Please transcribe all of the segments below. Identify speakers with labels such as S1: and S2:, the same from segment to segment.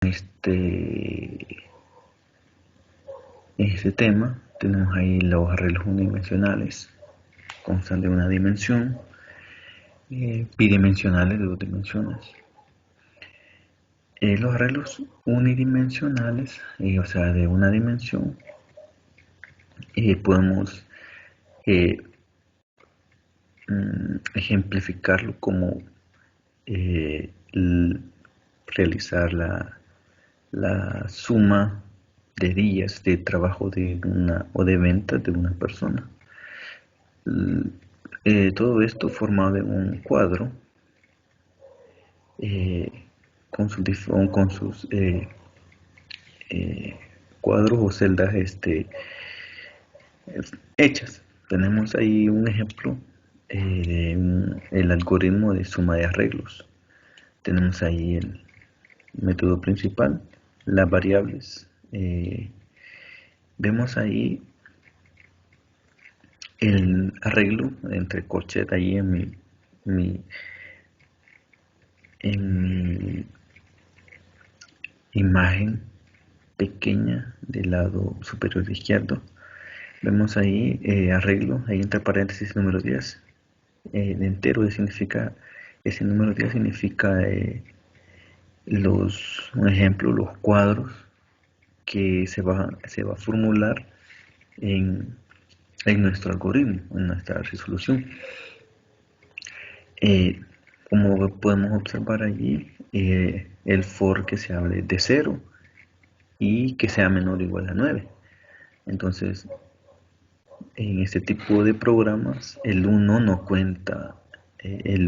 S1: este, en este tema tenemos ahí los arreglos unidimensionales, constan de una dimensión, bidimensionales de 2 dimensiones. Los arreglos unidimensionales, o sea, de una dimensión, podemos ejemplificarlo como realizar la suma de días de trabajo de una o de ventas de una persona. Todo esto formado en un cuadro con sus cuadros o celdas hechas. Tenemos ahí un ejemplo el algoritmo de suma de arreglos. Tenemos ahí el método principal, las variables. Vemos ahí el arreglo entre corchete ahí en mi imagen pequeña del lado superior izquierdo. Vemos ahí arreglo, ahí entre paréntesis número 10. Entero significa, ese número 10 significa un ejemplo, los cuadros que se va a formular en nuestro algoritmo, en nuestra resolución. Como podemos observar allí, el for que se hable de 0 y que sea menor o igual a 9. Entonces, en este tipo de programas, el 1 no cuenta, el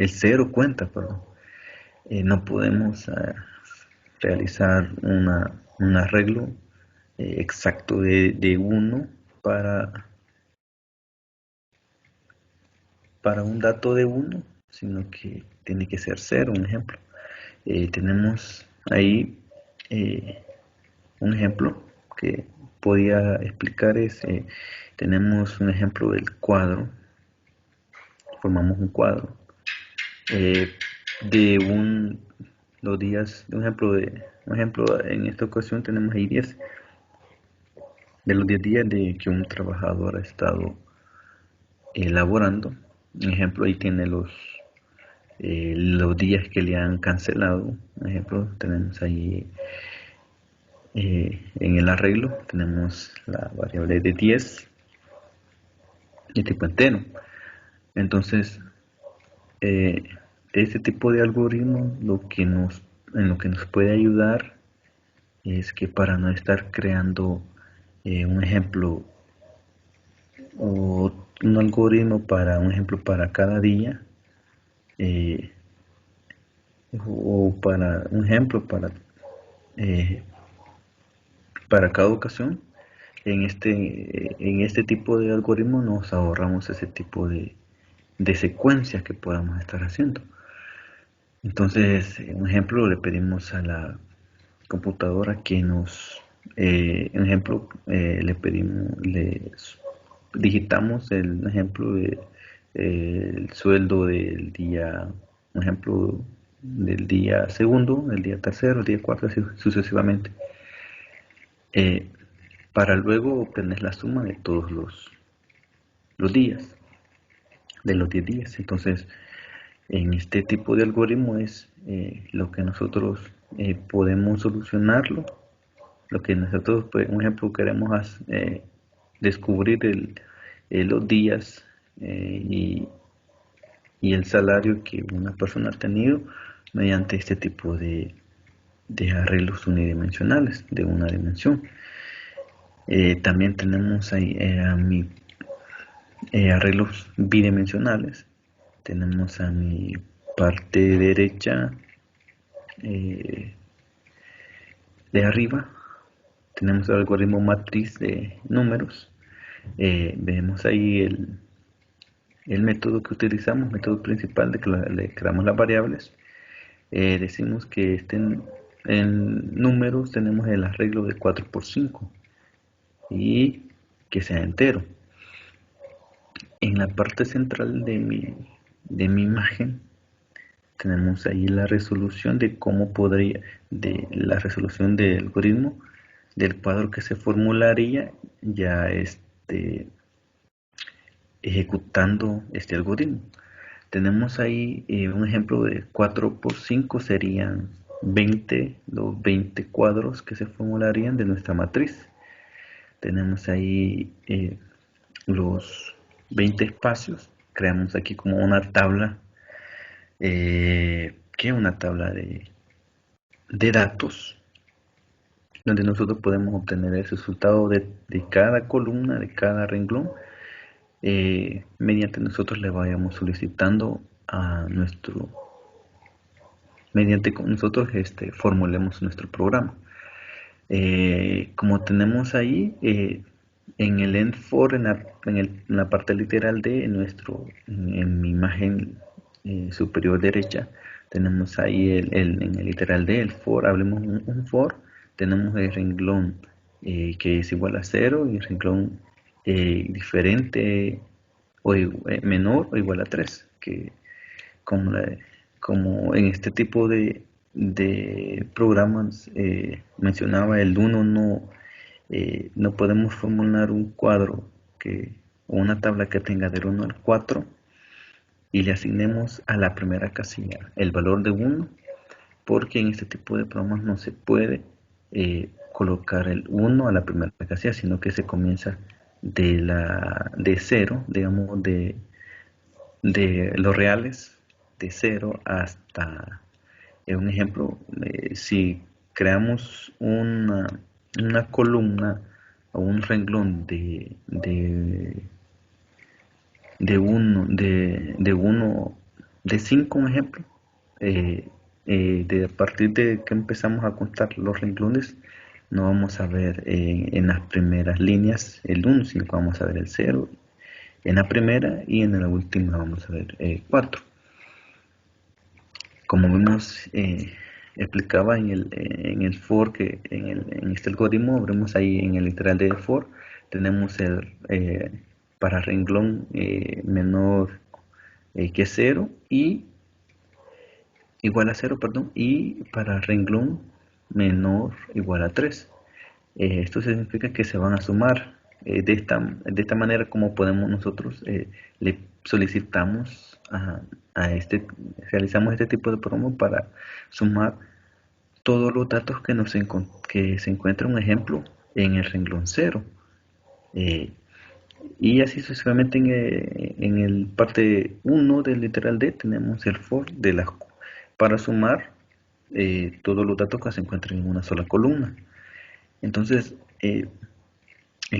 S1: 0 cuenta, perdón. No podemos realizar un arreglo exacto de 1 para un dato de 1, sino que tiene que ser 0, un ejemplo. Tenemos ahí un ejemplo que podía explicar tenemos un ejemplo del cuadro, formamos un cuadro de los días, un ejemplo en esta ocasión tenemos ahí 10, de los 10 días de que un trabajador ha estado elaborando. Un ejemplo, ahí tiene los días que le han cancelado. Por ejemplo, tenemos ahí en el arreglo, tenemos la variable de 10 de tipo entero. Entonces, este tipo de algoritmo en lo que nos puede ayudar es que para no estar creando un ejemplo o un algoritmo para un ejemplo para cada día, o para un ejemplo para cada ocasión, en este tipo de algoritmo nos ahorramos ese tipo de secuencias que podamos estar haciendo. Entonces, un ejemplo, le pedimos a la computadora que un ejemplo, le digitamos el ejemplo de el sueldo del día, un ejemplo del día segundo, del día tercero, el día cuarto, así sucesivamente, para luego obtener la suma de todos los días, de los 10 días. Entonces, en este tipo de algoritmo es lo que nosotros podemos solucionarlo, lo que nosotros, por ejemplo, queremos descubrir los días y el salario que una persona ha tenido mediante este tipo de arreglos unidimensionales de una dimensión. También tenemos ahí arreglos bidimensionales. Tenemos a mi parte derecha de arriba, tenemos el algoritmo matriz de números. Vemos ahí el método que utilizamos, método principal de que le creamos las variables. Decimos que estén en números, tenemos el arreglo de 4 por 5 y que sea entero. En la parte central de mi imagen tenemos ahí la resolución de cómo podría, de la resolución del algoritmo, del cuadro que se formularía ya ejecutando este algoritmo. Tenemos ahí un ejemplo de 4 por 5 serían 20, los 20 cuadros que se formularían de nuestra matriz. Tenemos ahí los 20 espacios. Creamos aquí como una tabla, que es una tabla de datos, donde nosotros podemos obtener el resultado de cada columna, de cada renglón, mediante nosotros le vayamos solicitando a mediante nosotros formulemos nuestro programa. Como tenemos ahí en el end for, en la parte literal de en mi imagen superior derecha, tenemos ahí en el literal de el for, hablemos un for, tenemos el renglón que es igual a 0 y el renglón diferente o menor o igual a 3, que como, como en este tipo de programas mencionaba, el uno no podemos formular un cuadro o una tabla que tenga del 1 al 4 y le asignemos a la primera casilla el valor de 1, porque en este tipo de programas no se puede colocar el 1 a la primera casilla, sino que se comienza de 0, digamos, de los reales, de 0 hasta un ejemplo. Si creamos una columna o un renglón de 5, un ejemplo, a partir de que empezamos a contar los renglones, no vamos a ver en las primeras líneas el 1, sino que vamos a ver el 0 en la primera y en la última vamos a ver 4. Como vimos, explicaba en el for, que en este algoritmo, vemos ahí en el literal de for, tenemos para renglón menor que 0 y igual a 0, perdón, y para renglón menor igual a 3. Esto significa que se van a sumar. De esta manera, como podemos nosotros le solicitamos realizamos este tipo de programa para sumar todos los datos que se encuentra, un ejemplo, en el renglón 0. Y así sucesivamente en el parte 1 del literal D tenemos el for para sumar todos los datos que se encuentran en una sola columna. Entonces, en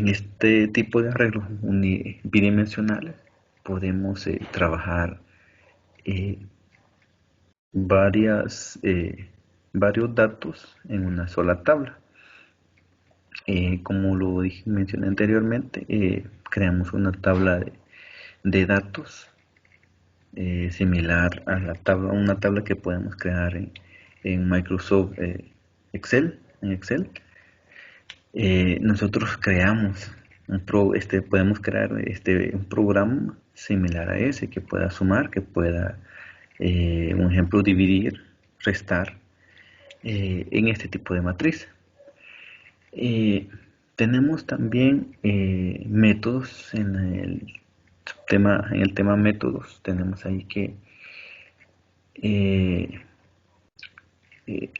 S1: este tipo de arreglos bidimensionales podemos trabajar eh, varios datos en una sola tabla. Como lo mencioné anteriormente, creamos una tabla de datos similar a una tabla que podemos crear en Microsoft Excel. En Excel nosotros creamos podemos crear un programa similar a ese que pueda sumar, que pueda, un ejemplo, dividir, restar en este tipo de matriz. Tenemos también métodos en el tema métodos. Tenemos ahí que eh, eh,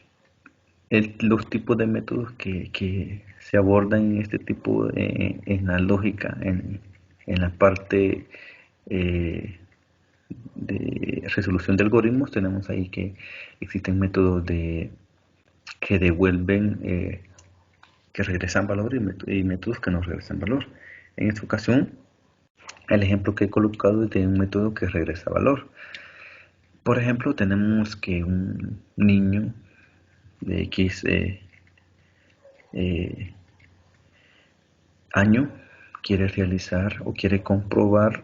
S1: los tipos de métodos que se abordan en este tipo en la lógica, en la parte de resolución de algoritmos. Tenemos ahí que existen métodos que devuelven, que regresan valor, y métodos que no regresan valor. En esta ocasión, el ejemplo que he colocado es de un método que regresa valor. Por ejemplo, tenemos que un niño de X año quiere realizar o quiere comprobar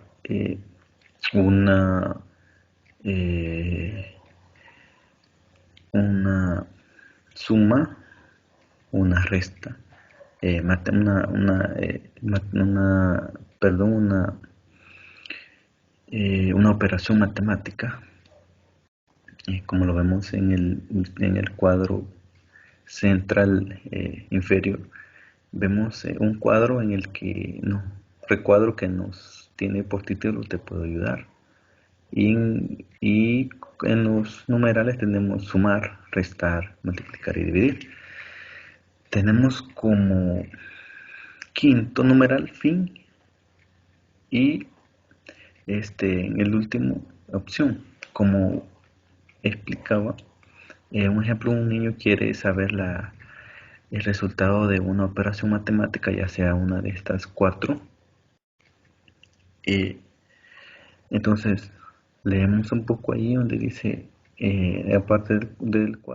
S1: una una suma, una resta, una operación matemática como lo vemos en el cuadro central inferior, vemos un cuadro en el que no, recuadro que nos tiene por título "Te puedo ayudar". Y en los numerales tenemos sumar, restar, multiplicar y dividir. Tenemos como quinto numeral fin y en el último opción. Como explicaba, un ejemplo, un niño quiere saber el resultado de una operación matemática, ya sea una de estas cuatro. eh, entonces, leemos un poco ahí donde dice, aparte del cuadro.